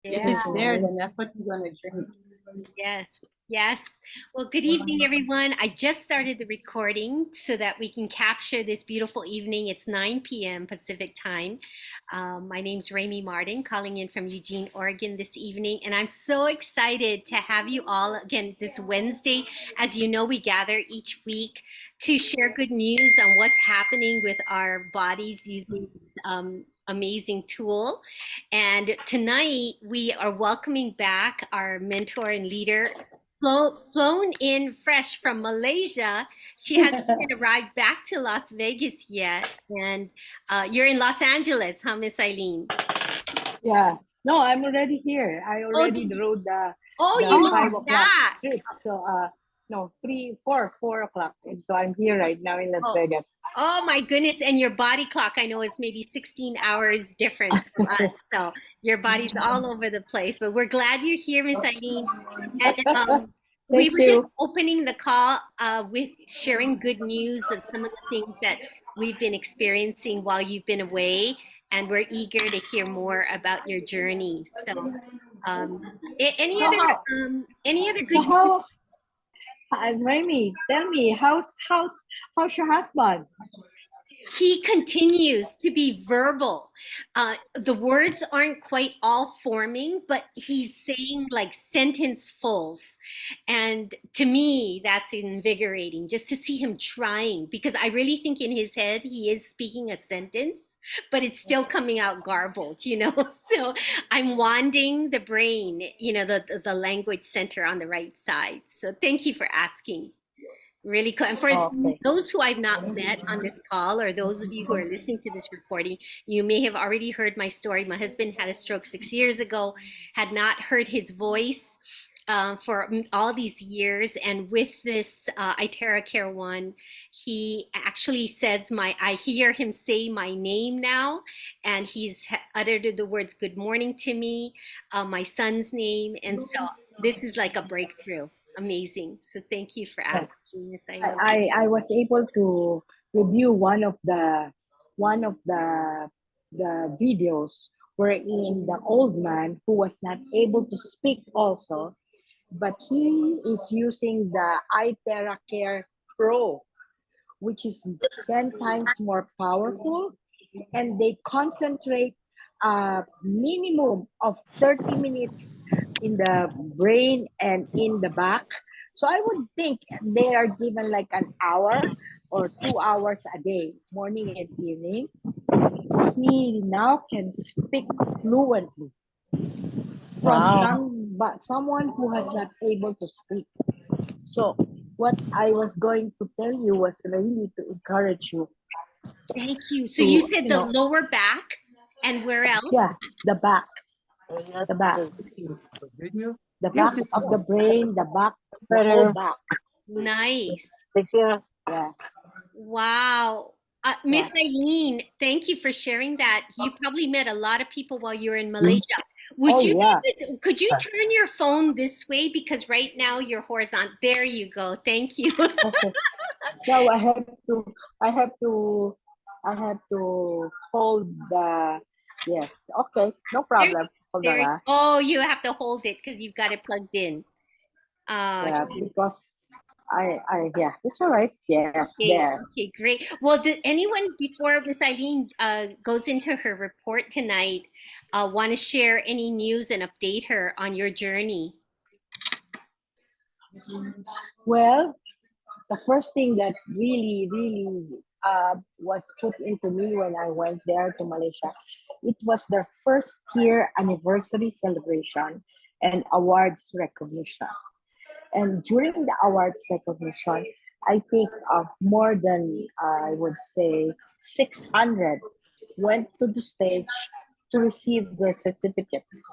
If Yeah. it's there, then that's what you're gonna drink. Yes. Yes. Well, good evening, everyone. I just started the recording so that we can capture this beautiful evening. It's 9 p.m. Pacific time. My name's Rami Martin, calling in from Eugene, Oregon this evening. And I'm so excited to have you all again this Wednesday. As you know, we gather each week to share good news on what's happening with our bodies using this amazing tool. And tonight we are welcoming back our mentor and leader, flown in fresh from Malaysia. She hasn't even arrived back to Las Vegas yet. And you're in Los Angeles, huh, Miss Eileen? Yeah. No, I'm already here. I already rode the you 5 know o'clock that. trip. So no, 4 o'clock. And so I'm here right now in Las Vegas. Oh my goodness. And your body clock, I know, is maybe 16 hours different from us. So your body's all over the place. But we're glad you're here, Miss Eileen. And we were just opening the call with sharing good news of some of the things that we've been experiencing while you've been away. And we're eager to hear more about your journey. So any other good news? As Rami, tell me, how's your husband? He continues to be verbal. The words aren't quite all forming, but he's saying like sentencefuls. And to me, that's invigorating just to see him trying, because I really think in his head, he is speaking a sentence, but it's still coming out garbled, you know? So I'm wanding the brain, you know, the language center on the right side. So thank you for asking. Really cool. And for those who I've not met on this call, or those of you who are listening to this recording, you may have already heard my story. My husband had a stroke 6 years ago, had not heard his voice for all these years. And with this Iteracare one, he actually says I hear him say my name now, and he's uttered the words "good morning" to me, my son's name, and so this is like a breakthrough. Amazing. So thank you for asking. Yes, I was able to review one of the videos wherein the old man who was not able to speak also, but he is using the Iteracare Pro, which is 10 times more powerful, and they concentrate a minimum of 30 minutes in the brain and in the back. So I would think they are given like an hour or 2 hours a day, morning and evening. He now can speak fluently from someone who has not able to speak. So what I was going to tell you was really to encourage you. Thank you. So you said the lower back, and where else? Yeah, the back. The back. The back of the brain, the back, the whole back. Nice. Yeah. Wow. Miss Eileen, thank you for sharing that. You probably met a lot of people while you were in Malaysia. Could you turn your phone this way, because right now you're horizontal. There you go. Thank you. Okay. So I have to hold the, yes. Okay, no problem. Hold on. Oh, you have to hold it because you've got it plugged in. Yeah, because yeah, it's all right. Yes, there. Okay, great. Well, did anyone, before Miss Eileen goes into her report tonight, want to share any news and update her on your journey? Well, the first thing that really was put into me when I went there to Malaysia, it was their first year anniversary celebration and awards recognition. And during the awards recognition, I think more than, I would say, 600 went to the stage to receive their certificates,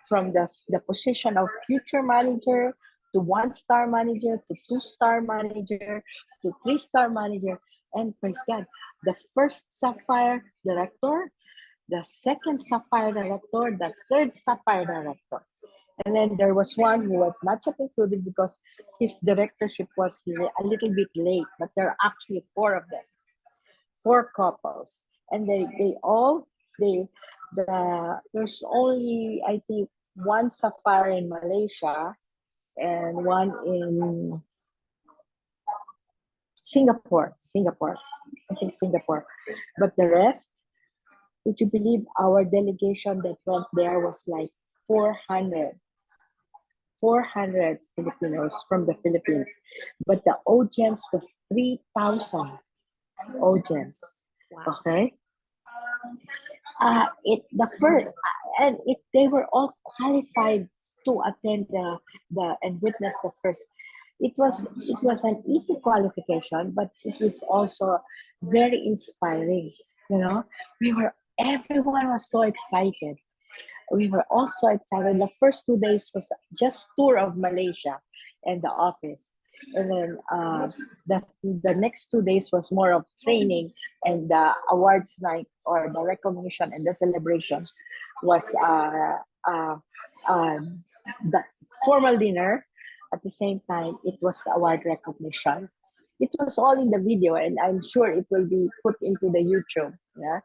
from the position of future manager to 1-star manager to 2-star manager to 3-star manager. And praise God, the first Sapphire director, the second Sapphire director, the third Sapphire director. And then there was one who was not yet included because his directorship was a little bit late, but there are actually 4 of them, 4 couples. And there's only, I think, one safari in Malaysia and one in Singapore. I think Singapore. But the rest, would you believe our delegation that went there was like 400, 400 Filipinos from the Philippines. But the audience was 3,000 audience. Wow. Okay. The first and it they were all qualified to attend the and witness the first. It was an easy qualification, but it is also very inspiring. You know, everyone was so excited. We were also excited. The first 2 days was just tour of Malaysia and the office, and then the next 2 days was more of training, and the awards night or the recognition and the celebration was the formal dinner. At the same time, it was the award recognition. It was all in the video, and I'm sure it will be put into the YouTube. Yeah.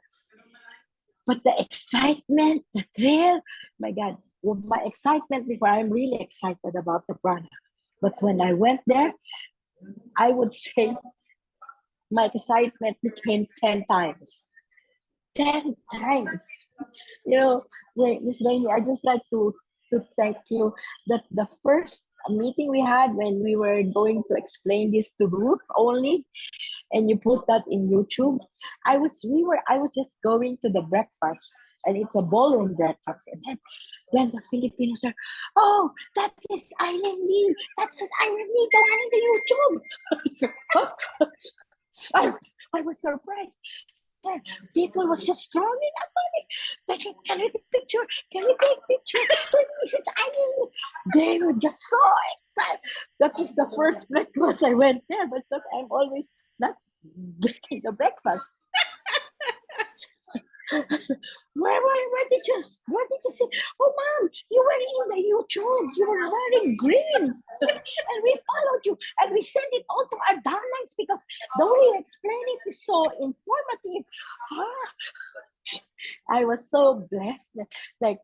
But the excitement, the thrill, my God, with my excitement before, I'm really excited about the product. But when I went there, I would say my excitement became 10 times. 10 times. You know, Miss Rainey, I just like to thank you that the first meeting we had when we were going to explain this to Ruth only, and you put that in YouTube. I was just going to the breakfast, and it's a ballroom breakfast, and then the Filipinos are, oh, that is Eileen Lee, that is Eileen Lee, the one in the YouTube. So, I was surprised. Then people was just throwing upon it. Can we take picture? Can we take picture? This is Eileen. They were just so excited. That was the first breakfast I went there, but because I'm always not getting the breakfast. I said, where did you see? Oh, mom, you were in the YouTube. You were wearing green, and we followed you, and we sent it all to our downlines because the way you explain it is so informative. I was so blessed. Like,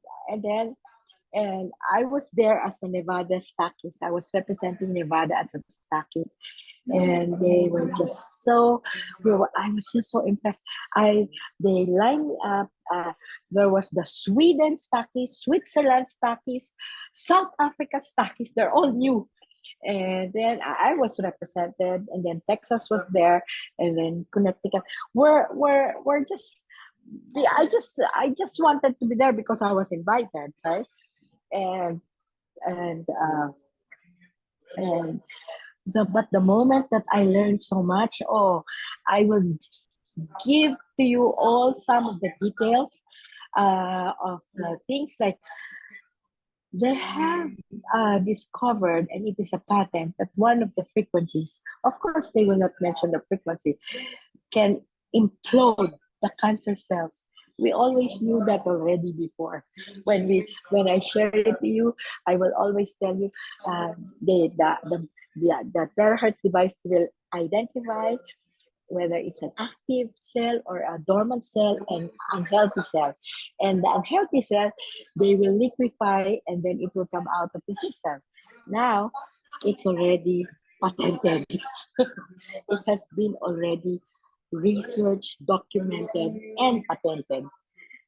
and I was there as a Nevada stackist. I was representing Nevada as a stackist, and they were just so. I was just so impressed. They lined me up. There was the Sweden stackist, Switzerland stackist, South Africa stackist. They're all new. And then I was represented, and then Texas was there, and then Connecticut. We're just. I just wanted to be there because I was invited, right? And and and but the moment that I learned so much, oh, I will give to you all some of the details of the things like they have discovered, and it is a patent, that one of the frequencies, of course, they will not mention the frequency, can implode the cancer cells. We always knew that already before. When I share it to you, I will always tell you the terahertz device will identify whether it's an active cell or a dormant cell and unhealthy cells. And the unhealthy cell, they will liquefy and then it will come out of the system. Now, it's already patented. It has been already researched, documented, and patented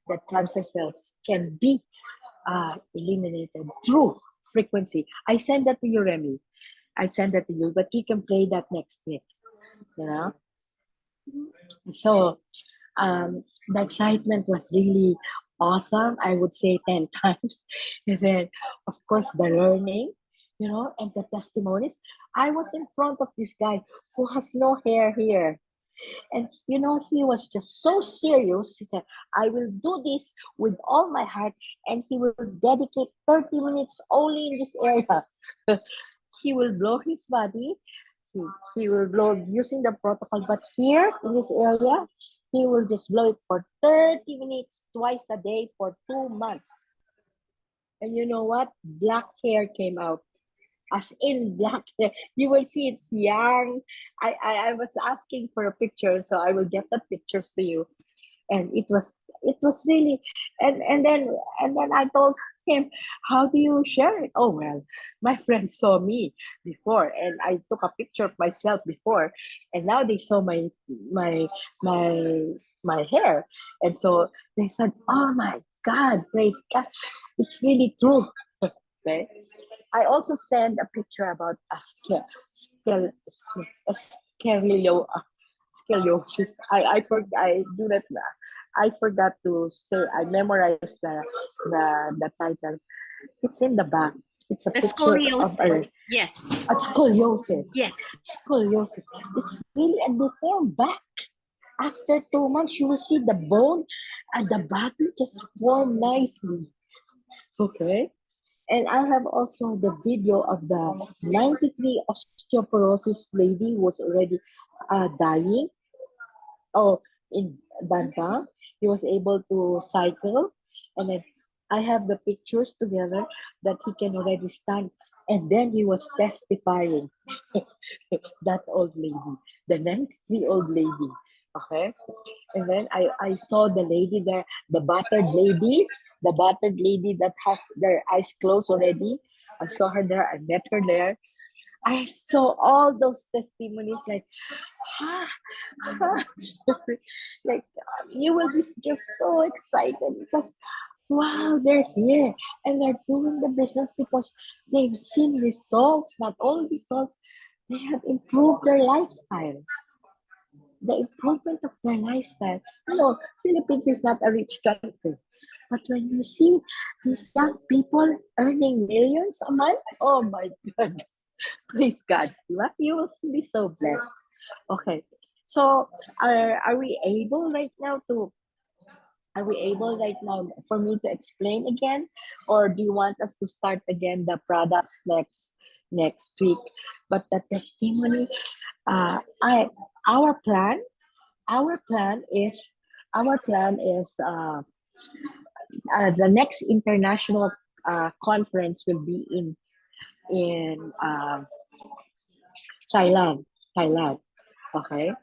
that cancer cells can be eliminated through frequency. I send that to you, Remy. I send that to you, but you can play that next week. You know? So the excitement was really awesome. I would say 10 times. And then, of course, the learning, and the testimonies. I was in front of this guy who has no hair here. And, he was just so serious. He said, I will do this with all my heart. And he will dedicate 30 minutes only in this area. He will blow his body. He will blow using the protocol, but here in this area, he will just blow it for 30 minutes twice a day for 2 months. And you know what? Black hair came out. As in black hair. You will see it's young. I was asking for a picture, so I will get the pictures to you. And it was really, and then I told him, how do you share it? Oh, well, my friends saw me before and I took a picture of myself before, and now they saw my, my, my hair. And so they said, oh my God, praise God. It's really true. Okay. I also sent a picture about a scolio- scoliosis. I do that. I forgot to say. I memorized the title. It's in the back. It's a The picture of scoliosis. Yes. a scoliosis. Yes. Scoliosis. It's really a deformed back. After 2 months, you will see the bone and the body just form nicely. Okay. And I have also the video of the 93 osteoporosis lady who was already dying. Oh, in Banta, he was able to cycle. And then I have the pictures together that he can already stand. And then he was testifying, that old lady, the 93 old lady. Okay. And then I saw the lady there, the battered lady that has their eyes closed already. I saw her there. I met her there. I saw all those testimonies like, ha, ha. Like, you will be just so excited because, wow, they're here and they're doing the business because they've seen results, not only results, they have improved their lifestyle, the improvement of their lifestyle. You know, Philippines is not a rich country. But when you see these young people earning millions a month, oh my God, praise God. You will be so blessed. Okay. So are we able right now to for me to explain again, or do you want us to start again the products next week? But the testimony, I our plan our plan is the next international conference will be in Thailand. Okay.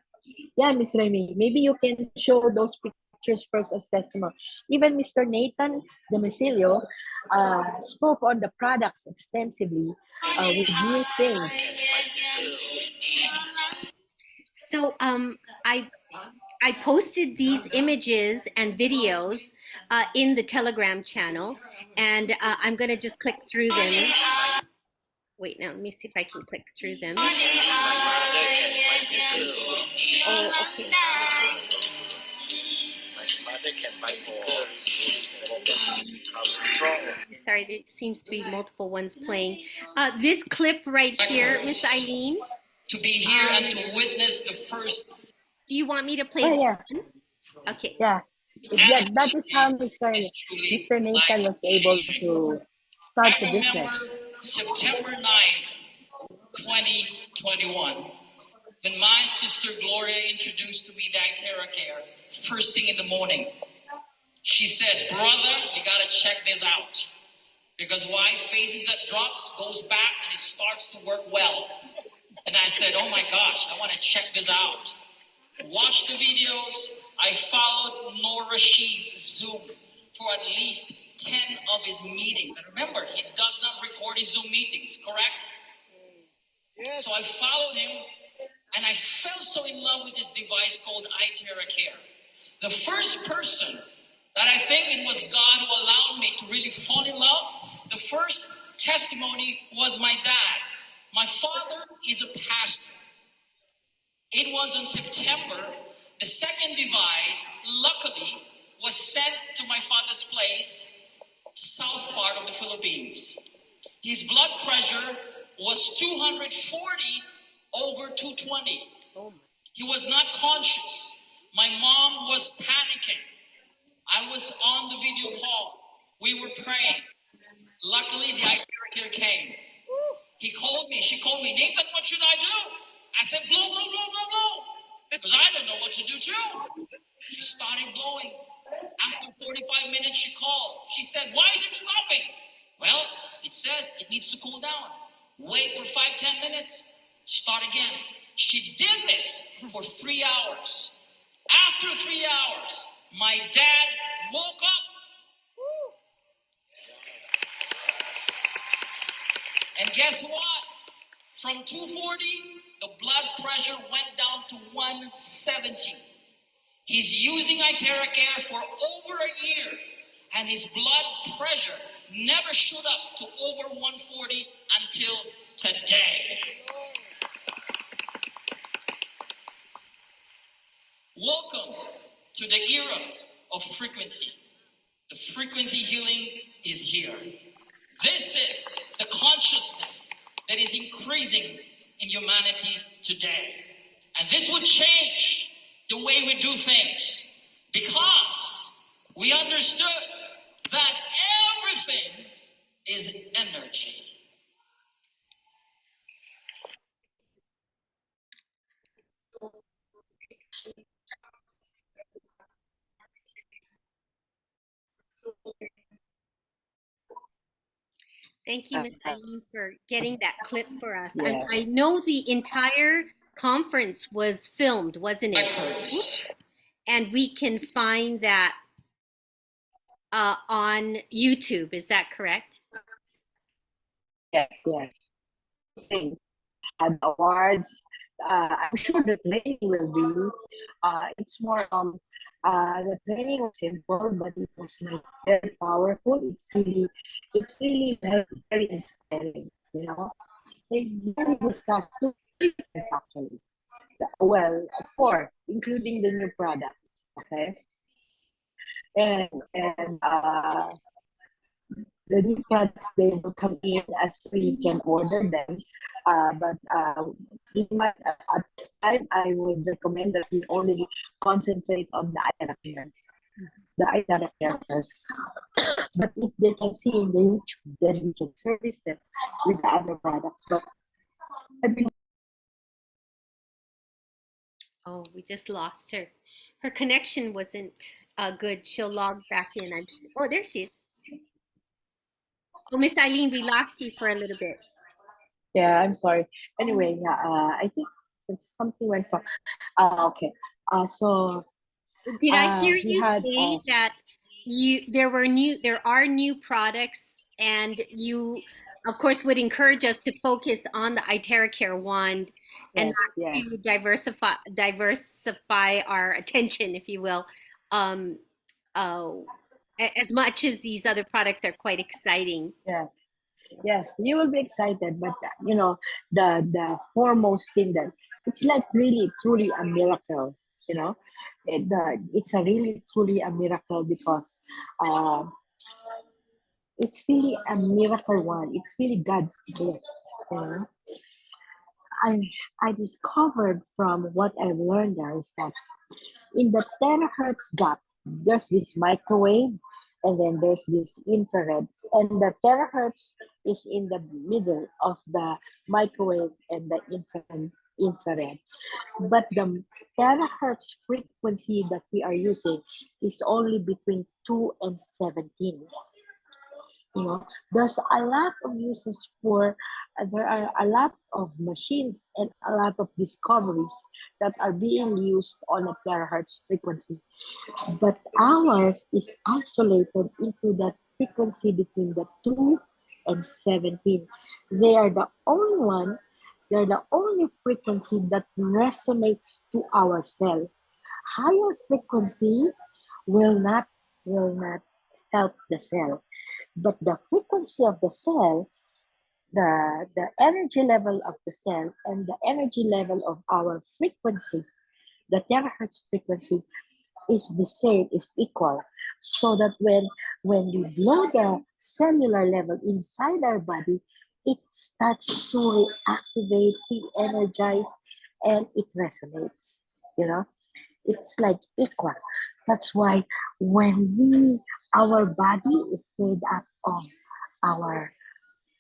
Yeah, Miss Remy, maybe you can show those pictures first as testimony. Even Mr. Nathan Domicilio spoke on the products extensively with new things. So I posted these images and videos in the Telegram channel, and I'm gonna just click through them. Wait, now let me see if I can click through them. Oh, okay. I'm sorry, there seems to be multiple ones playing. This clip right here, Miss Eileen. To be here and to witness the first. Do you want me to play Oh, this yeah. one? Okay. Yeah. That is how Mr. Nathan was able to start the I business. remember September 9th, 2021, when my sister Gloria introduced to me the Iteracare first thing in the morning. She said, brother, you gotta check this out. Because why? Phases that drops, goes back, and it starts to work well. And I said, oh my gosh, I want to check this out. Watch the videos. I followed Noor Rashid's Zoom for at least 10 of his meetings. And remember, he does not record his Zoom meetings, correct? Yes. So I followed him, and I fell so in love with this device called Iteracare. The first person that I think it was God who allowed me to really fall in love, the first testimony was my dad. My father is a pastor. It was in September. The second device, luckily, was sent to my father's place, south part of the Philippines. His blood pressure was 240 over 220. He was not conscious. My mom was panicking. I was on the video call. We were praying. Luckily, the Iteracare came. He called me. She called me. Nathan, what should I do? I said, blow, blow, blow, blow, blow. Because I don't know what to do too. She started blowing. After 45 minutes, she called. She said, why is it stopping? Well, it says it needs to cool down. Wait for 5-10 minutes. Start again. She did this for 3 hours. After 3 hours, my dad woke up. And guess what? From 240, the blood pressure went down to 170. He's using Iteracare for over a year, and his blood pressure never shot up to over 140 until today. Welcome to the era of frequency. The frequency healing is here. This is the consciousness that is increasing in humanity today. And this will change the way we do things, because we understood that everything is energy. Thank you, Ms. Eileen, for getting that clip for us. Yeah. I know the entire conference was filmed, wasn't it? Records. And we can find that on YouTube. Is that correct? Yes, yes. Had awards. I'm sure the training will be. It's more the training was simple, but it was like very powerful. It's really very, very inspiring. You know, they really discussed two things actually. Well, four, including the new products. Okay, and the new products, they will come in as we can order them. But at this time, I would recommend that we only concentrate on the Iteracare. The Iteracare first. But if they can see in the YouTube, then we can service them with the other products. But I mean, Oh, we just lost her. Her connection wasn't good. She'll log back in. Oh, there she is. Oh, Miss Eileen, we lost you for a little bit. yeah, I'm sorry. Anyway, yeah, I think something went wrong. Okay. So Did I hear we you had say that there are new products, and you, of course, would encourage us to focus on the Iteracare wand and yes, not yes. to diversify our attention, if you will, um, uh, as much as these other products are quite exciting. Yes, yes, you will be excited, but you know, the foremost thing that it's like really truly a miracle. You know, it's a really truly a miracle because uh, it's really a miracle one. It's really God's gift. You know, I I discovered from what I've learned there is that in the terahertz gap, there's this microwave, and then there's this infrared, and the terahertz is in the middle of the microwave and the infrared. But the terahertz frequency that we are using is only between 2 and 17. You know, there's a lot of uses for there are a lot of machines and a lot of discoveries that are being used on a terahertz frequency, but ours is isolated into that frequency between the 2 and 17. They are the only one, they're the only frequency that resonates to our cell. Higher frequency will not help the cell, but the frequency of the cell, the energy level of the cell and the energy level of our frequency, the terahertz frequency, is the same, is equal, so that when we blow the cellular level inside our body, it starts to reactivate, re-energize, and it resonates. You know, it's like equal. That's why when our body is made up of our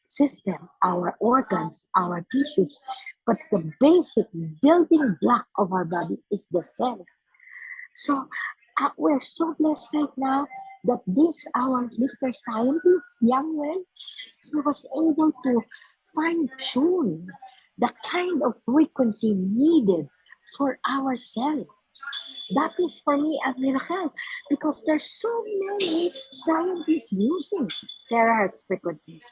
system, our organs, our tissues, but the basic building block of our body is the cell. So we're so blessed right now that this our Mr. Scientist, young man, he was able to fine tune the kind of frequency needed for our cell. That is for me a miracle because there's so many scientists using terahertz frequency.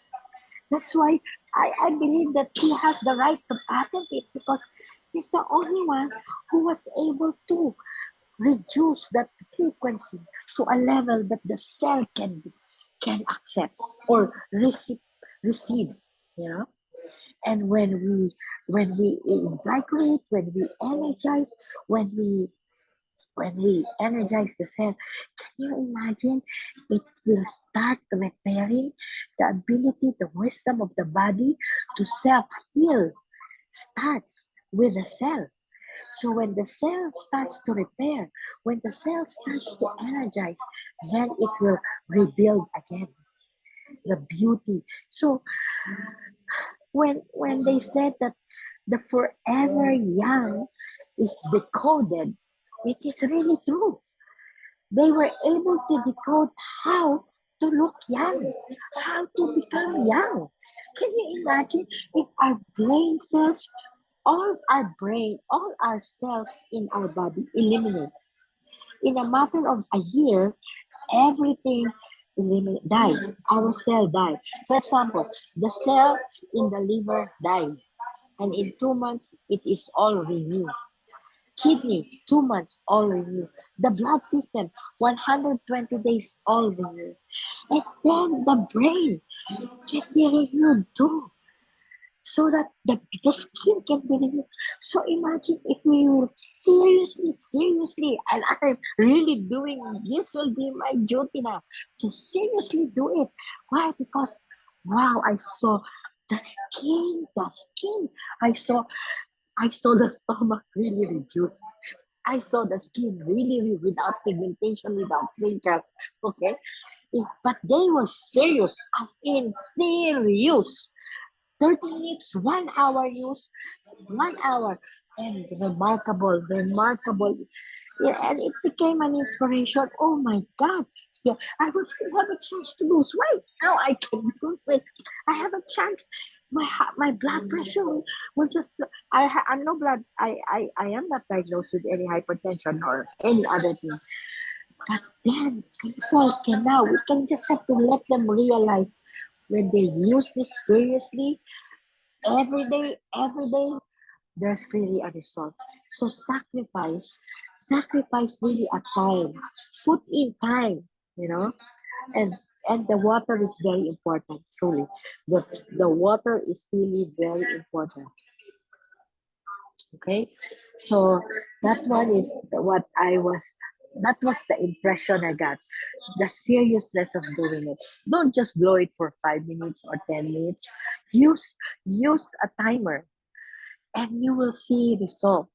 That's why I believe that he has the right to patent it, because he's the only one who was able to reduce that frequency to a level that the cell can accept or receive, you know. And when we invigorate, when we energize, when we energize the cell, can you imagine? It will start repairing. The ability, the wisdom of the body to self-heal starts with the cell. So when the cell starts to repair, when the cell starts to energize, then it will rebuild again the beauty. So when they said that the forever young is decoded, it is really true. They were able to decode how to look young, how to become young. Can you imagine if our brain cells, all our cells in our body eliminates? In a matter of a year, everything dies. Our cell dies. For example, the cell in the liver died, and in 2 months it is all renewed. Kidney, 2 months, all renewed. The blood system, 120 days, all renewed. And then the brain can be renewed too, so that the skin can be renewed. So imagine if we will seriously, and I'm really doing this, will be my duty now to seriously do it. Why? Because wow, I saw the skin. I saw the stomach really reduced. I saw the skin really without pigmentation, without wrinkle. Okay, but they were serious, as in serious. 30 minutes, 1 hour use, 1 hour, and remarkable. Yeah, and it became an inspiration. Oh my God. Yeah, I will still have a chance to lose weight. Now I can lose weight. I have a chance. My blood pressure will just. I'm no blood. I am not diagnosed with any hypertension or any other thing. But then people can now. We can just have to let them realize when they use this seriously, every day, there's really a result. So sacrifice really a time, put in time, you know, and the water is very important. Truly, the water is really very important. Okay, so that one is what I was. That was the impression I got. The seriousness of doing it. Don't just blow it for 5 minutes or 10 minutes. Use a timer, and you will see result.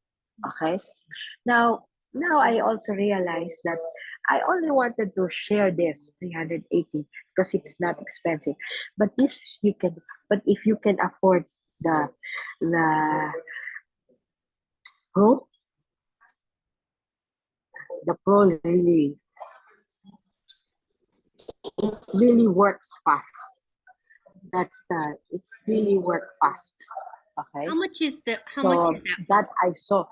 Okay. Now I also realized that I only wanted to share this 380 because it's not expensive. But this you can, but if you can afford the pro, the pro really works fast. It's really work fast. Okay. How much So is that? that I saw.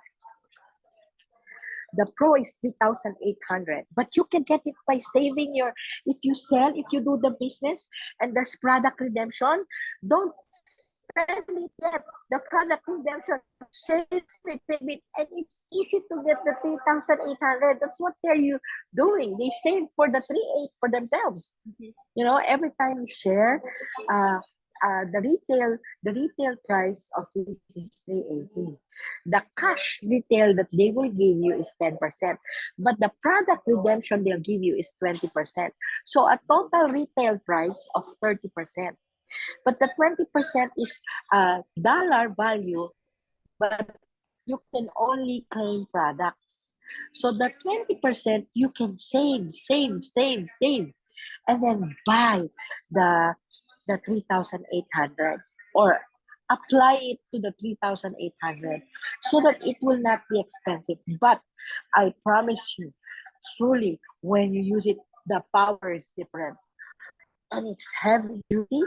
The pro is 3,800, but you can get it by saving your. If you sell, if you do the business, and there's product redemption, don't spend it yet. The product redemption, save it, and it's easy to get the 3,800. That's what they're doing. They save for the 3,800 for themselves. You know, every time you share, uh, the retail price of this is 380. The cash retail that they will give you is 10%, but the product redemption they'll give you is 20%. So a total retail price of 30%. But the 20% is dollar value, but you can only claim products. So the 20% you can save, and then buy the 3,800, or apply it to the 3,800, so that it will not be expensive. But I promise you, truly, when you use it, the power is different, and it's heavy duty.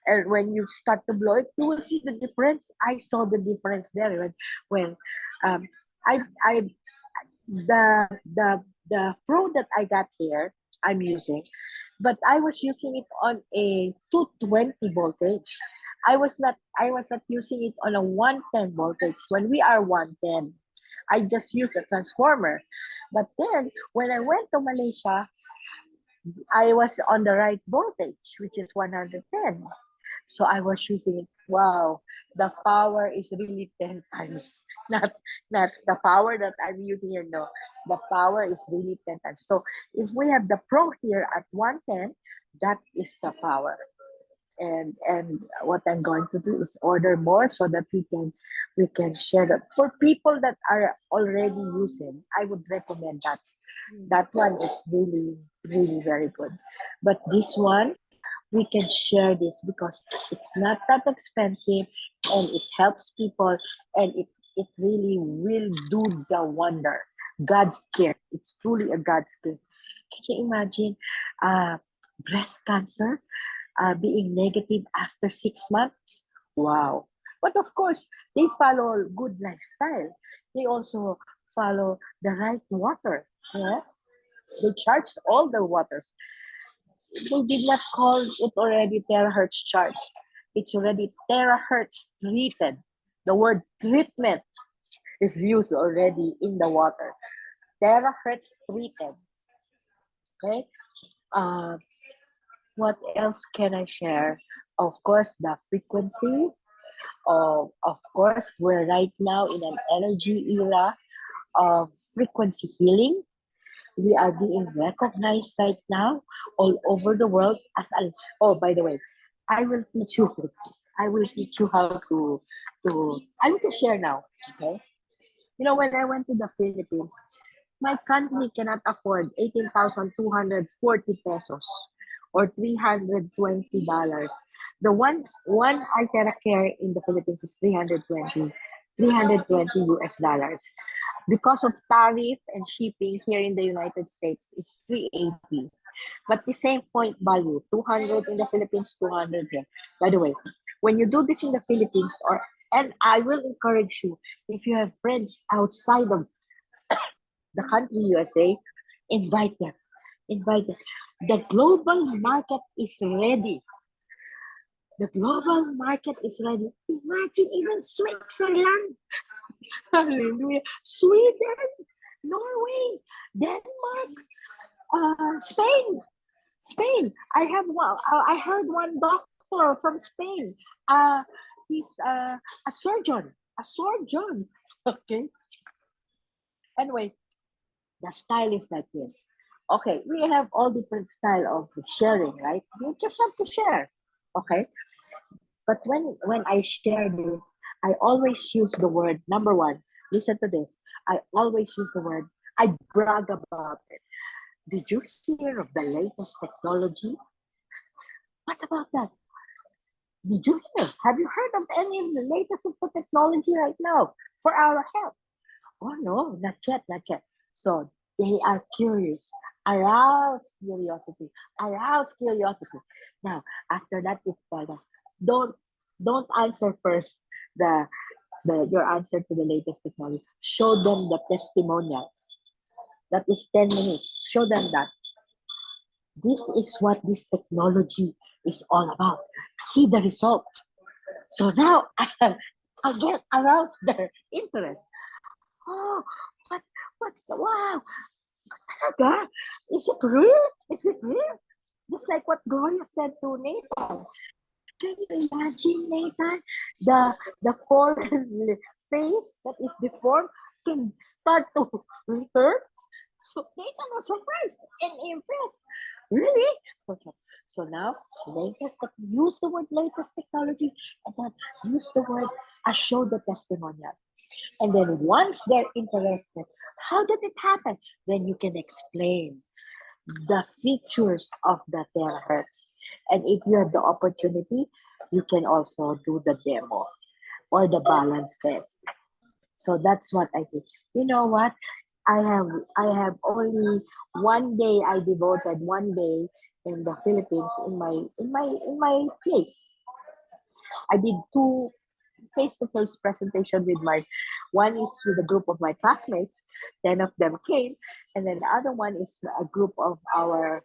And when you start to blow it, you will see the difference. I saw the difference there when um, I the pro that I got here, I'm using. but I was using it on a 220 voltage. I was not using it on a 110 voltage. When we are 110, I just use a transformer. But then when I went to Malaysia, I was on the right voltage, which is 110. So I was using it. Wow, the power is really 10 times. Not the power that I'm using here. No, the power is really 10 times. So if we have the Pro here at 110, that is the power. And what I'm going to do is order more so that we can share that. For people that are already using, I would recommend that. That one is really, really very good. But this one, we can share this because it's not that expensive and it helps people, and it really will do the wonder. God's gift. It's truly a God's gift. Can you imagine breast cancer being negative after 6 months? Wow. But of course, they follow good lifestyle. They also follow the right water. Yeah? They charge all the waters. They did not call it already terahertz charge. It's already terahertz treated. The word treatment is used already in the water. Terahertz treated. Okay. Uh, what else can I share? Of course, the frequency. Of course, we're right now in an energy era of frequency healing. We are being recognized right now all over the world as a, oh, by the way, I will teach you I will teach you how to I want to share now. Okay, when I went to the Philippines, my country cannot afford 18,240 pesos or $320. The one Iteracare in the Philippines is 320 US dollars. Because of tariff and shipping here in the United States is 380. But the same point value, 200 in the Philippines, 200 here. By the way, when you do this in the Philippines, and I will encourage you, if you have friends outside of the country USA, invite them. Invite them. The global market is ready. The global market is ready. Imagine even Switzerland. Hallelujah. Sweden, Norway, Denmark, Spain. Spain. I heard one doctor from Spain. He's a surgeon. A surgeon. Okay. Anyway, the style is like this. Okay, we have all different style of sharing, right? You just have to share. Okay. But when I share this, I always use the word number one. Listen to this. I always use the word. I brag about it. Did you hear of the latest technology? What about that? Did you hear? Have you heard of any of the latest of the technology right now for our health? Oh no, not yet, not yet. So they are curious. Arouse curiosity. Arouse curiosity. Now, after that, it's don't don't answer first your answer to the latest technology. Show them the testimonials. That is 10 minutes. Show them that. This is what this technology is all about. See the result. So now again arouse their interest. Oh, what what's the wow? Talaga? Is it real? Is it real? Just like what Gloria said to Nathan. Can you imagine, Nathan? The foreign face that is deformed can start to return. So Nathan was surprised and impressed. Really? Okay. So now, use the word latest technology, and then use the word show the testimonial. And then once they're interested, how did it happen? Then you can explain the features of the terahertz. And if you have the opportunity, you can also do the demo or the balance test. So that's what I did. You know what? I have only one day. I devoted one day in the Philippines in my place. I did two face-to-face presentation with one is with a group of my classmates, 10 of them came, and then the other one is a group of our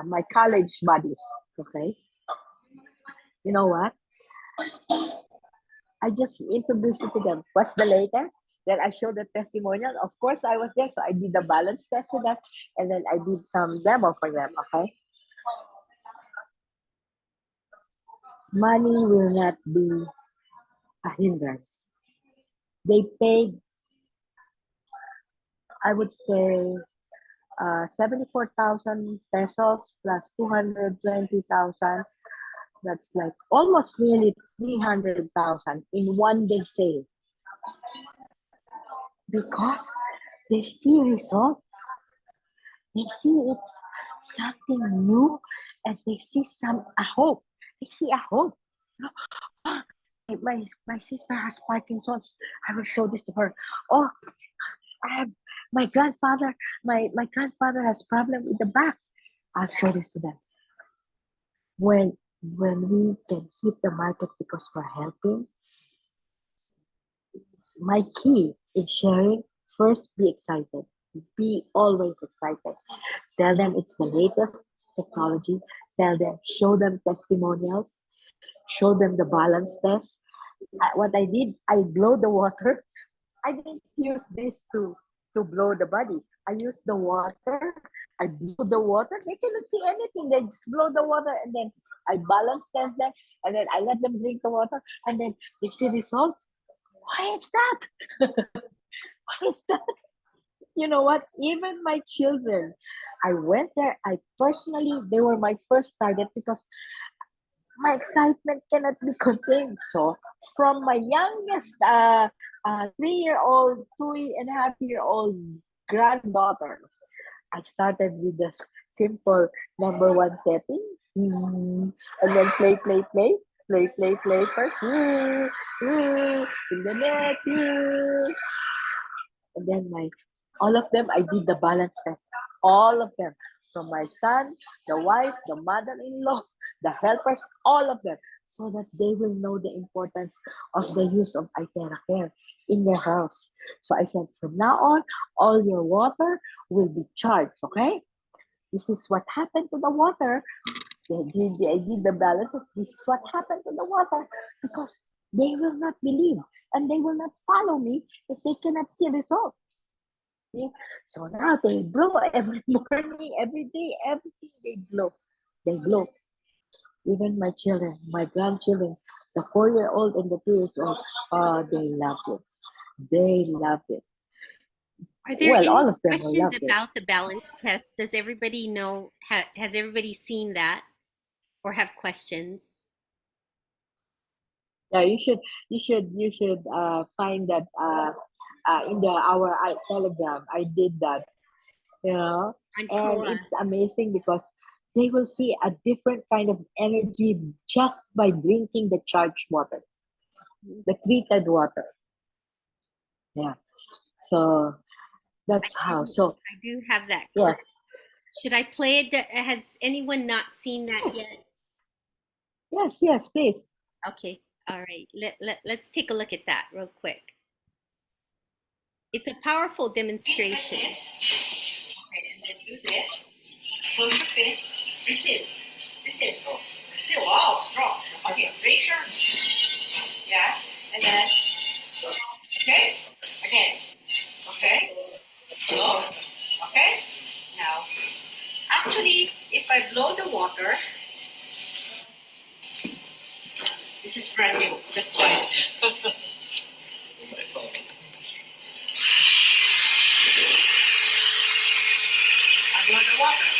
my college buddies. Okay, you know what? I just introduced it to them. What's the latest? Then I showed the testimonial. Of course, I was there, so I did the balance test with them, and then I did some demo for them. Okay, money will not be a hindrance. They paid, I would say, 74,000 pesos plus 220,000. That's like almost nearly 300,000 in one day sale because they see results. They see it's something new and they see a hope. They see a hope. Ah, my sister has Parkinson's. I will show this to her. Oh, I have my grandfather. My grandfather has problem with the back. I'll show this to them. When we can hit the market because we're helping, my key is sharing. First, be excited. Be always excited. Tell them it's the latest technology. Tell them, show them testimonials. Show them the balance test. What I did, I blow the water. I didn't use this to blow the body. I used the water. I blew the water. They cannot see anything. They just blow the water and then I balance test them and then I let them drink the water and then they see result. Why is that? Why is that? You know what? Even my children, I went there. I personally, they were my first target because my excitement cannot be contained. So from my youngest 3-year-old, 2.5-year-old granddaughter, I started with the simple number one setting. And then play first. In the net. And then all of them, I did the balance test. All of them. From my son, the wife, the mother-in-law, the helpers, all of them. So that they will know the importance of the use of Iteracare in their house. So I said, from now on, all your water will be charged, okay? This is what happened to the water. I did the balances. This is what happened to the water because they will not believe and they will not follow me if they cannot see results. See? So now they blow every morning, every day, everything they blow. They blow. Even my children, my grandchildren, the 4-year-old and the 2 years old, they loved it. They loved it. Are there Well, any all of them will questions love it. about the balance test? Does everybody know, has everybody seen that or have questions? Yeah, you should find that in our Telegram. I did that, you know, On and Quora. it's amazing because they will see a different kind of energy just by drinking the charged water, the treated water. Yeah, so that's how. So I do have that yes, clip. Should I play it? Has anyone not seen that yet? yes, please. Okay, all right. Let's take a look at that real quick. It's a powerful demonstration. Okay, and then do this. Close your fist. Resist. Resist. Wow, strong. Okay, raise your arm. Yeah. And then, okay. Again. Okay. Blow. Okay. Now, actually, if I blow the water, this is brand new. That's why. My phone. I blow the water.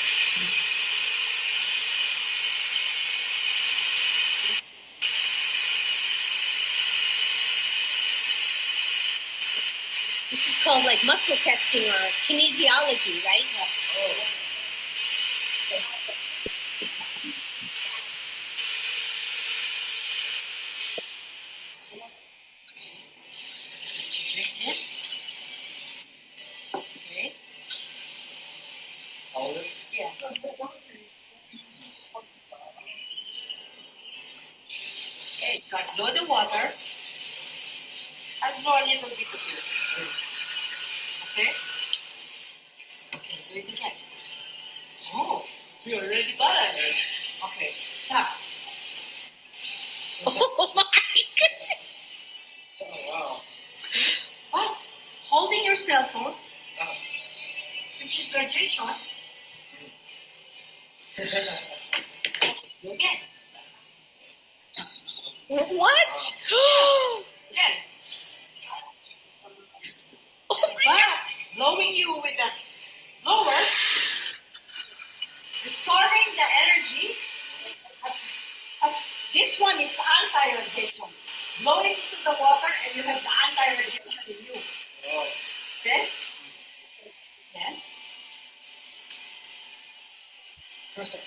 This is called like muscle testing or kinesiology, right? Oh. Drink this. Okay. All of it? Yes. Okay, so I blow the water. I blow a little bit of it. Okay? Okay, do it again. Oh, You already balance. Okay, stop. Oh my goodness. Oh, wow. But holding your cell phone, which is radiation, again. What? Yes. Oh my But blowing you with the blower, restoring the energy. As this one is anti-radiation. Blow it into the water and you have the anti-radiation in you. Okay? Then,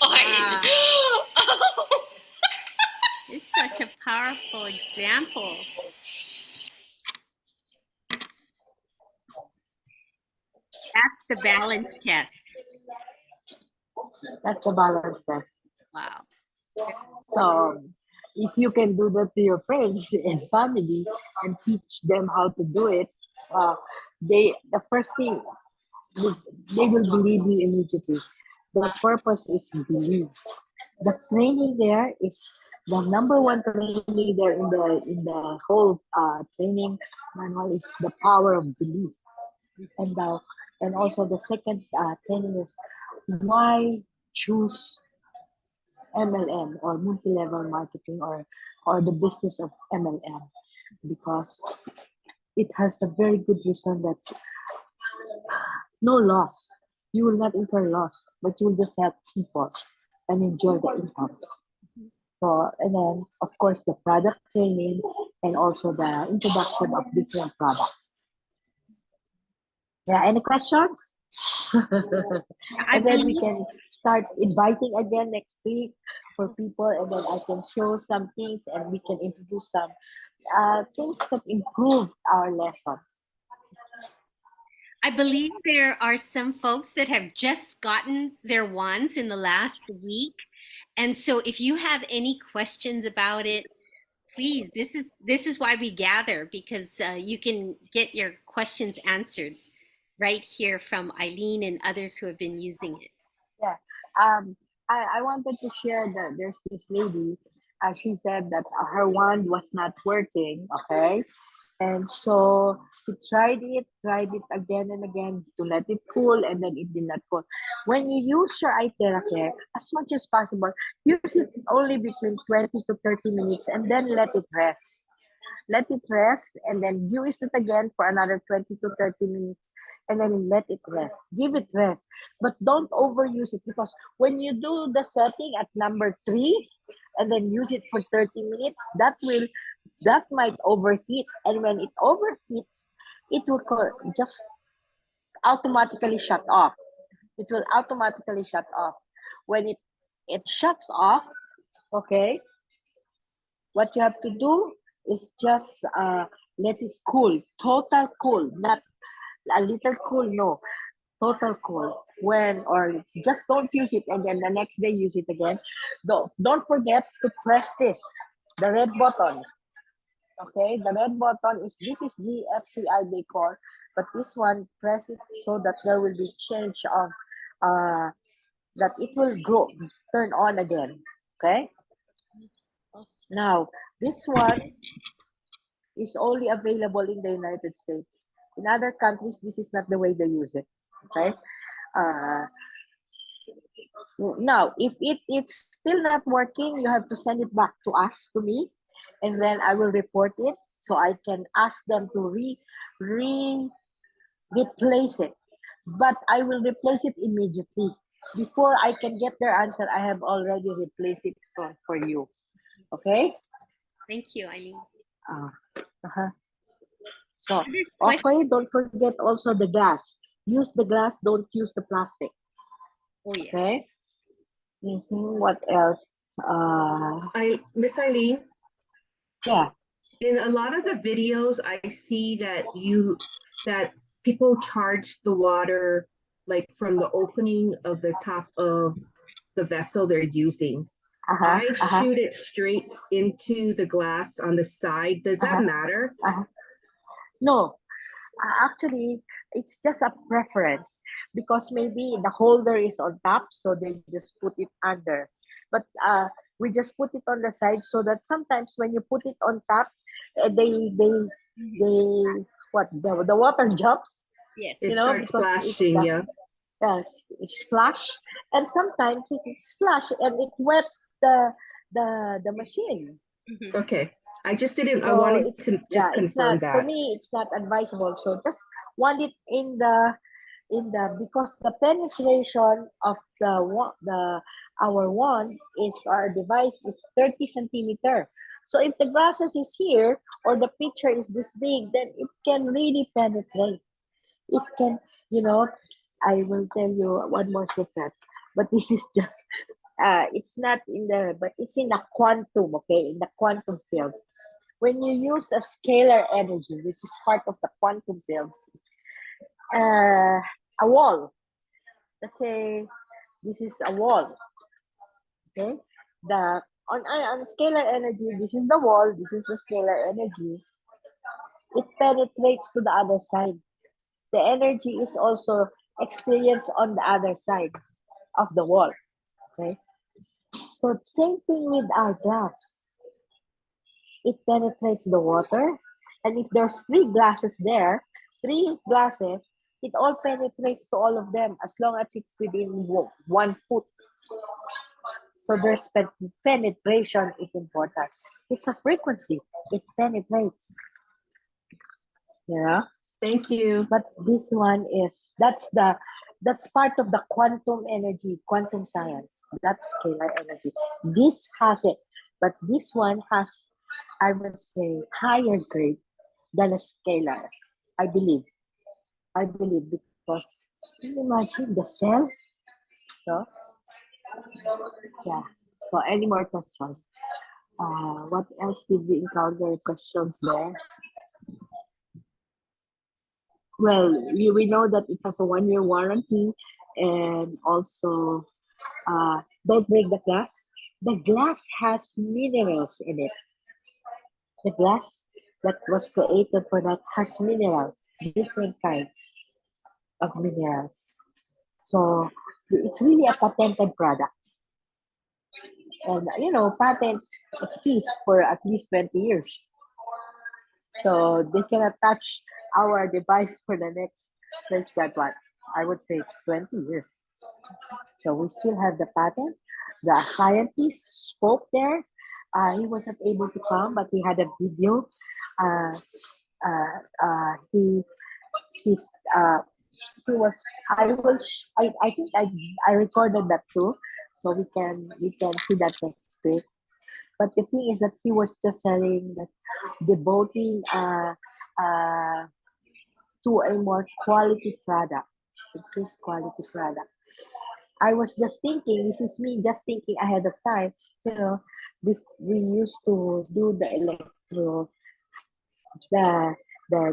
Wow. It's such a powerful example. That's the balance test. That's a balance test. Wow. So if you can do that to your friends and family and teach them how to do it, the first thing they, they will believe you immediately. The purpose is belief. The training there is the number one training there in the whole training manual is the power of belief. And and also the second training is why choose MLM or multi-level marketing or the business of MLM, because it has a very good reason that no loss. You will not incur loss, but you will just help people and enjoy the income. So, and then of course the product training and also the introduction of different products. Yeah, any questions? I And then we believe can start inviting again next week for people, and then I can show some things and we can introduce some things that improve our lessons. there are some folks that have just gotten their wands in the last week. And so if you have any questions about it, please, this is why we gather, because you can get your questions answered right here from Eileen and others who have been using it. Yeah. I wanted to share that there's this lady, she said that her wand was not working, okay? And so he tried it again and again to let it cool, and then it did not cool. When you use your Iteracare, as much as possible, use it only between 20 to 30 minutes and then let it rest. Let it rest and then use it again for another 20 to 30 minutes and then let it rest. Give it rest. But don't overuse it, because when you do the setting at number 3 and then use it for 30 minutes, that might overheat. And when it overheats, it will just automatically shut off. It will automatically shut off. When it shuts off, okay, what you have to do is just let it cool, total cool, not a little cool, no, total cool. When, or just don't use it and then the next day use it again. Don't forget to press the red button. Okay, the red button this is GFCI they call, but this one, press it so that there will be change of that it will grow, turn on again. Okay. Now, this one is only available in the United States. In other countries, this is not the way they use it. Okay. Now, if it's still not working, you have to send it back to us, to me, and then I will report it so I can ask them to replace it. But I will replace it immediately. Before I can get their answer, I have already replaced it for you. Okay? Thank you, Eileen. So, okay, don't forget also the glass. Use the glass, don't use the plastic. Oh, yes. Okay? What else? Miss Eileen, Yeah. in a lot of the videos, I see that people charge the water like from the opening of the top of the vessel they're using. I shoot it straight into the glass on the side. Does that matter? No. Actually, it's just a preference because maybe the holder is on top, so they just put it under. But we just put it on the side so that sometimes when you put it on top, they what the water jumps, Yes. It starts because it's splashing, the yeah. yes, it's splash, and sometimes it is splash and it wets the machine. Mhm. Okay. I just didn't, I So wanted it's to yeah, just it's not confirm for that. me. It's not advisable. So just want it in the because the penetration of the our wand is our device is 30 centimeter. So if the glasses is here or the picture is this big, then it can really penetrate. It can, you know, I will tell you one more secret, but this is just it's not in the but it's in the quantum, okay, in the quantum field. When you use a scalar energy, which is part of the quantum field, a wall, let's say this is a wall, okay? The on scalar energy, this is the wall, this is the scalar energy. It penetrates to the other side. The energy is also experienced on the other side of the wall, okay? So same thing with our glass. It penetrates the water. And if there's three glasses, it all penetrates to all of them as long as it's within 1 foot. So there's penetration is important. It's a frequency. It penetrates. Yeah. Thank you. But this one is that's part of the quantum energy, quantum science. That's scalar energy. This has it, but this one has, I would say, higher grade than a scalar. I believe. I believe because can you imagine the cell? No? Yeah. So any more questions? What else did we encounter questions there? Well, we know that it has a 1 year warranty and also don't break the glass. The glass has minerals in it. The glass that was created for that has minerals, different kinds of minerals. So it's really a patented product. And patents exist for at least 20 years. So they cannot touch our device for the next, let's get what, I would say 20 years. So we still have the patent. The scientist spoke there. He wasn't able to come, but he had a video. Uh, he's he was. I think I recorded that too, so we can see that next week. But the thing is that he was just saying that devoting uh, to a more quality product, increased quality product. I was just thinking, this is me just thinking ahead of time, you know, we used to do the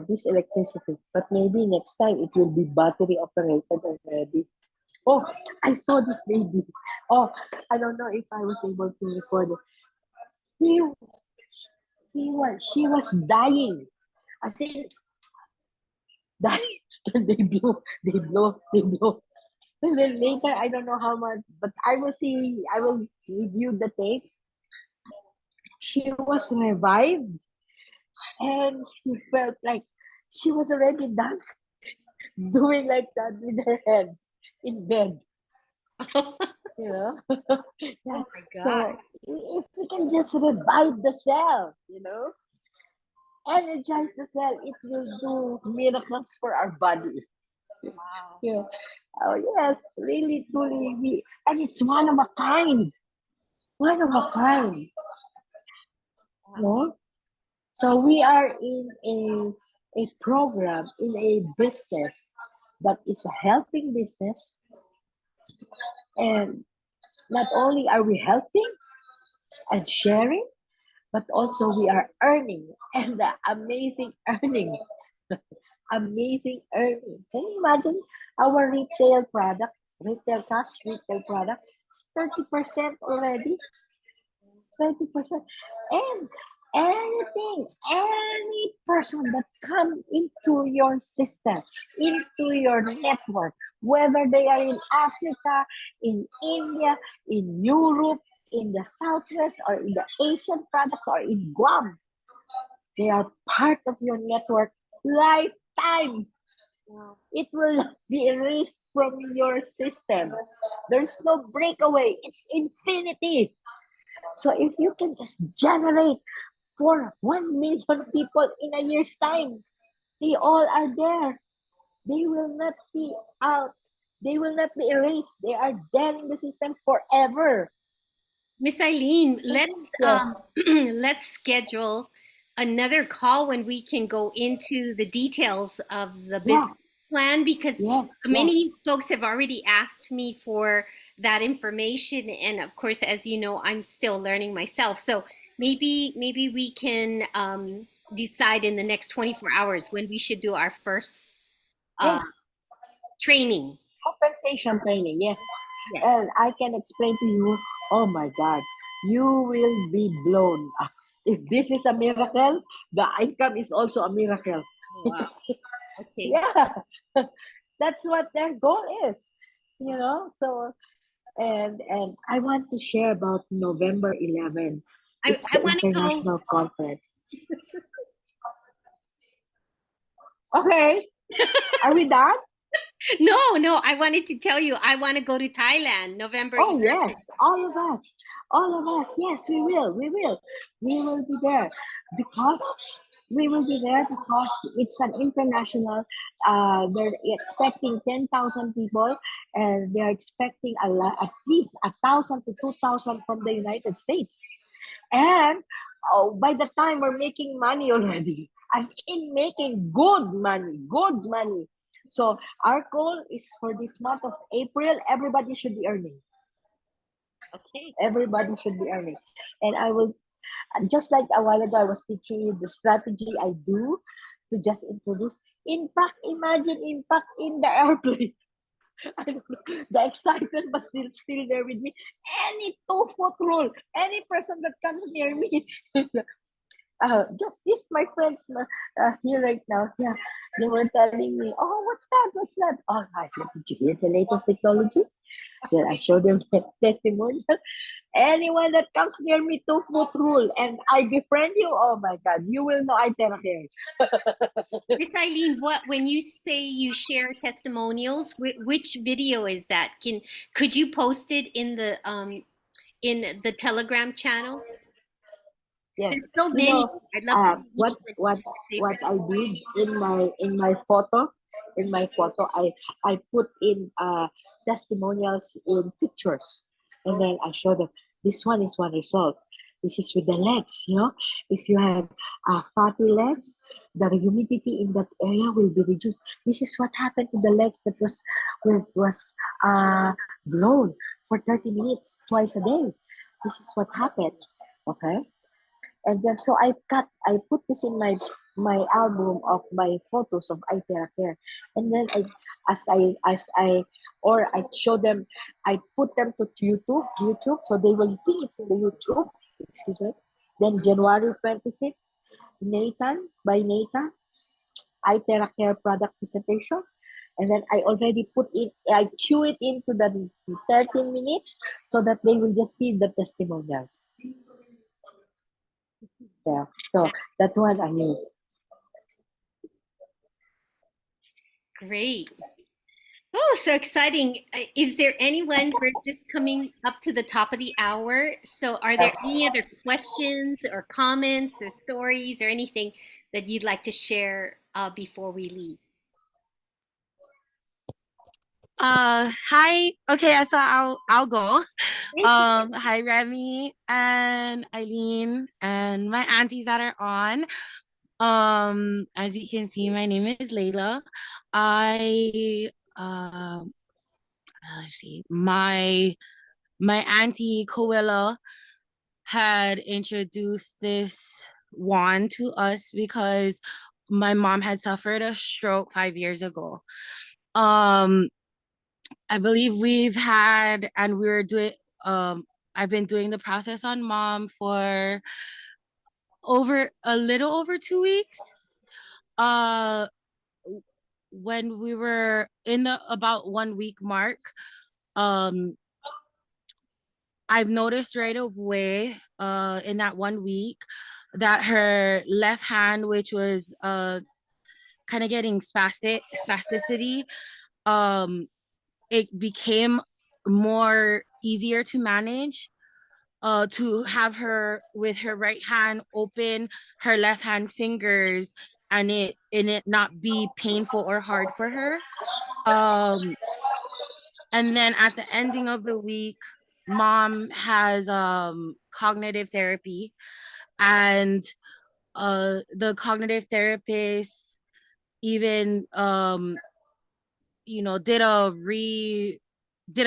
this electricity, but maybe next time it will be battery operated already. Oh, I saw this lady. Oh, I don't know if I was able to record it. He, she was dying. I said, dying. Then they blow. And then later, I don't know how much, but I will review the tape. She was revived and she felt like she was already dancing, doing like that with her hands in bed, you know? Yeah. Oh my So God. if we can just revive the cell, energize the cell, it will do miracles for our body. Wow. Yeah. Oh yes, really, truly, and it's one of a kind. One of a kind. No? So we are in a program, in a business that is a helping business. And not only are we helping and sharing, but also we are earning and the amazing earning. Amazing earning. Can you imagine our retail cash, retail product, 30% already? 30%. And anything, any person that come into your system, into your network, whether they are in Africa, in India, in Europe, in the Southwest, or in the Asian products, or in Guam, they are part of your network lifetime. It will not be erased from your system. There's no breakaway. It's infinity. So if you can just generate for 1 million people in a year's time, they all are there. They will not be out. They will not be erased. They are there in the system forever. Miss Eileen, let's Yes. let's schedule another call when we can go into the details of the Yeah. business plan, because Yes. many folks have already asked me for that information, and of course, as you know, I'm still learning myself. So maybe we can decide in the next 24 hours when we should do our first Yes. training. Compensation training. Yes. Yes. And I can explain to you, oh my God, you will be blown. If this is a miracle, the income is also a miracle. Wow. Okay. Yeah. That's what their goal is. So and I want to share about November 11. It's I the want to go. international conference. Okay. Are we done? No, I wanted to tell you, I want to go to Thailand, November Oh 11th. yes, all of us. Yes, we will. We will be there because it's an international. They're expecting 10,000 people, and they're expecting at least 1,000 to 2,000 from the United States. And by the time we're making money already, as in making good money, good money. So our goal is for this month of April, everybody should be earning. Okay. Everybody should be earning. And I will, just like a while ago, I was teaching you the strategy I do to just introduce. In fact, imagine impact in the airplane. I don't know. The excitement was still there with me. Any 2-foot rule, any person that comes near me, just this, my friends here right now, yeah, they were telling me, oh, what's that? What's that? Oh, I said, did you hear the latest technology? Then I showed them the testimonial. Anyone that comes near me, 2-foot rule, and I befriend you, oh my God, you will know Iteracare. Miss Eileen, when you say you share testimonials, which video is that? Could you post it in the Telegram channel? Yes, There's so many. I'd love to know which what one is your what favorite. I did in my photo, I put in testimonials in pictures, and then I show them this one is one result. This is with the legs. If you have fatty legs, the humidity in that area will be reduced. This is what happened to the legs that was blown for 30 minutes twice a day. This is what happened. Okay. And then so I put this in my album of my photos of Iteracare. And then I show them, I put them to YouTube, so they will see it's in the YouTube. Excuse me. Then January 26th, Nathan, Iteracare product presentation. And then I cue it into the 13 minutes so that they will just see the testimonials. Yeah, so that one I use. Great. Oh, so exciting. Is there anyone, we're just coming up to the top of the hour. So are there any other questions or comments or stories or anything that you'd like to share before we leave? Hi. Okay, so I'll go. Hi Remy and Eileen and my aunties that are on. As you can see, my name is Layla. I let's see, my auntie Coella had introduced this wand to us because my mom had suffered a stroke 5 years ago. I believe we've had, and we're doing, I've been doing the process on mom for over a little over 2 weeks. When we were in the about 1 week mark, I've noticed right away in that 1 week that her left hand, which was kind of getting spasticity, it became more easier to manage, to have her with her right hand open her left hand fingers and it not be painful or hard for her. And then at the ending of the week, mom has cognitive therapy, and the cognitive therapist even did a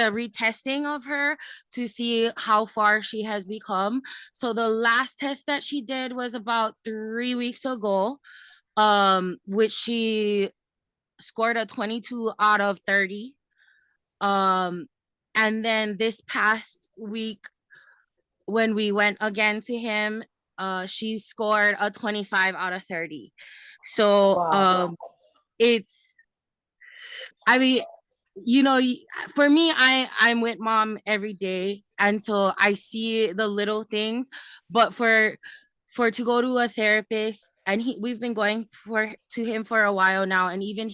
retesting of her to see how far she has become. So the last test that she did was about 3 weeks ago, which she scored a 22 out of 30. And then this past week, when we went again to him, she scored a 25 out of 30. So Wow. it's, I mean, for me, I'm with mom every day, and so I see the little things. But for to go to a therapist, and we've been going to him for a while now, and even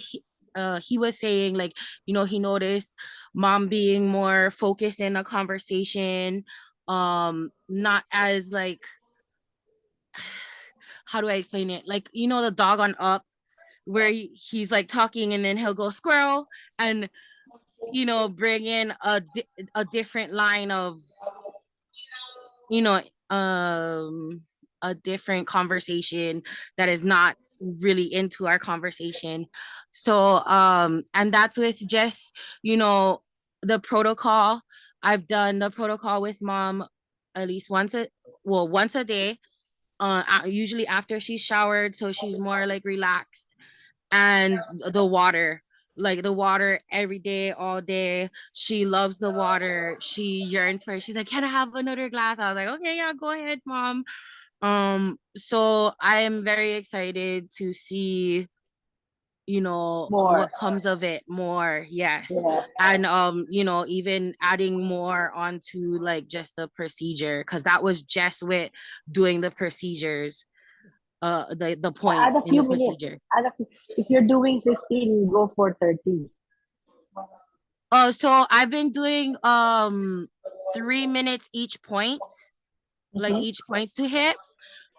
he was saying, like, he noticed mom being more focused in a conversation, not as like, how do I explain it, like, the dog on Up, where he's like talking and then he'll go squirrel, and bring in a different line of, you know a different conversation that is not really into our conversation. So and that's with just the protocol. I've done the protocol with mom at least once a day, usually after she's showered, so she's more like relaxed. And the water, like the water every day, all day. She loves the water. She yearns for it. She's like, can I have another glass? I was like, okay, yeah, go ahead, mom. So I am very excited to see More. what comes of it more. Yes. Yeah. And even adding more onto like just the procedure, because that was just with doing the procedures, the Add points a in the few minutes. procedure. If you're doing 15, go for 30. So I've been doing 3 minutes each point, like Mhm. each points to hit.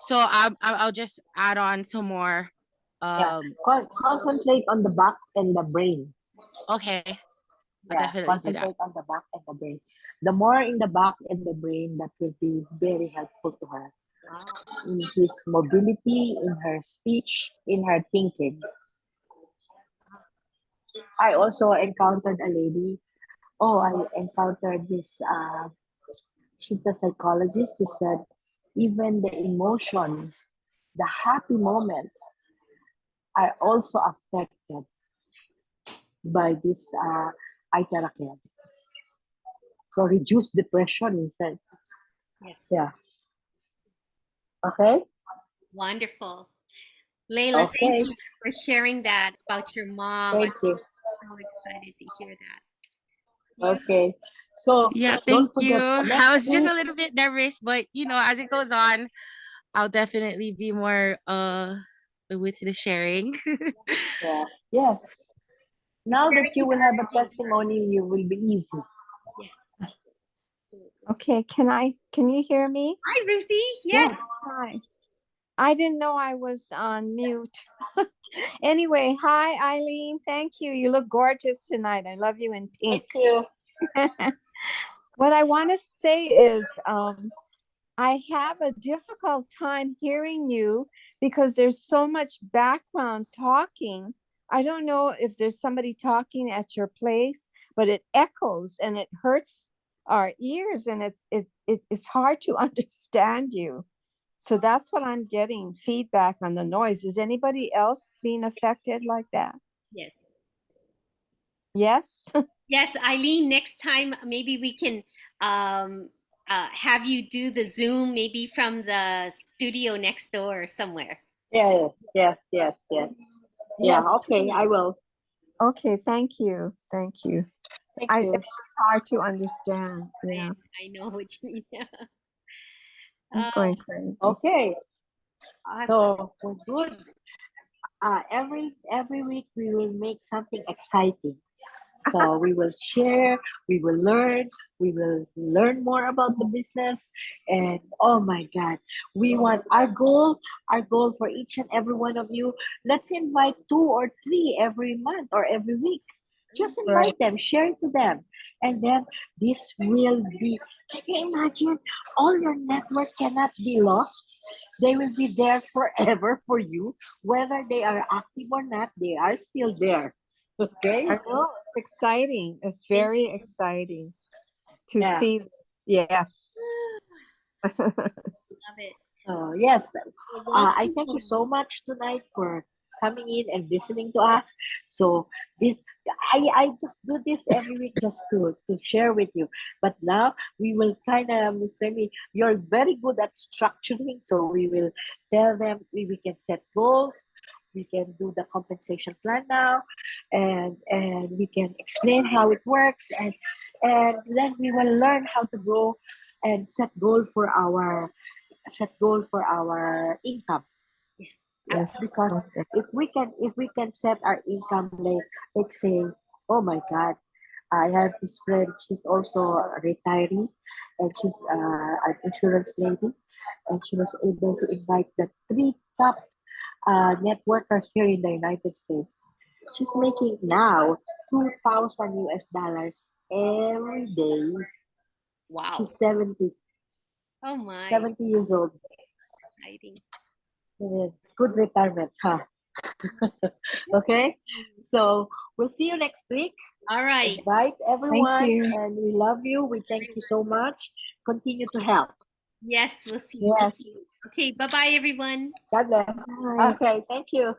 So I'll just add on some more. Yeah. Concentrate on the back and the brain. Okay, I'll Yeah, definitely do that. concentrate on the back and the brain. The more in the back and the brain, that will be very helpful to her in his mobility, in her speech, in her thinking. I also encountered a lady. Oh, I encountered this. She's a psychologist. She said even the emotion, the happy moments, are also affected by this Iteracare. So reduce depression, he said. Yes. Yeah. Okay. Wonderful. Layla, thank Okay. you for sharing that about your mom. Thank I'm you. so excited to hear that. Okay. So Yeah, don't thank you. forget I next was just week. a little bit nervous, but as it goes on, I'll definitely be more with the sharing. Yeah. Yes. It's Now that very you will have a encouraging. testimony, you will be easy. Yes. Absolutely. Okay, can you hear me? Hi, Ruthie. Yeah. Yes. Hi. I didn't know I was on mute. Anyway, hi Eileen. Thank you. You look gorgeous tonight. I love you in pink. Thank you. What I want to say is I have a difficult time hearing you because there's so much background talking. I don't know if there's somebody talking at your place, but it echoes and it hurts our ears, and it's hard to understand you. So that's what I'm getting, feedback on the noise. Is anybody else being affected like that? Yes. Yes? Yes, Eileen, next time maybe we can have you do the Zoom maybe from the studio next door or somewhere. Yes, yes, yes, yes. Yeah, Yes, okay, I please. will. Okay, thank you. Thank you. Thank It's you. just hard to understand. Yeah, I know what you mean. I'm going crazy. Okay, Awesome. so we're good. Every week we will make something exciting. So we will share, we will learn more about the business, and oh my God, we want our goal for each and every one of you. Let's invite 2 or 3 every month or every week. Just Right. invite them, share to them, and then this will be. Can you imagine? All your network cannot be lost. They will be there forever for you, whether they are active or not. They are still there. Okay. I know it's exciting. It's very exciting to Yeah. see. Yes. Love it. Yes, Well, I thank you so much tonight for coming in and listening to us. So this, I just do this every week just to share with you. But now we will kind of, Miss Remy, you're very good at structuring. So we will tell them we can set goals. We can do the compensation plan now, and we can explain how it works, and then we will learn how to grow and set goal for our income. Yes. Yes, because Okay. if we can set our income like say, oh my God, I have this friend. She's also a retiree, and she's an insurance lady, and she was able to invite the 3 top networkers here in the United States. She's making now $2,000 every day. Wow. She's 70, Oh my. 70 years old. Exciting. Good retirement, huh? Okay, so we'll see you next week. All right. Invite everyone, you. and we love you. We thank you so much. Continue to help. Yes, we'll see you. Yes. Okay, bye-bye, everyone. God bless. Bye. Okay, thank you.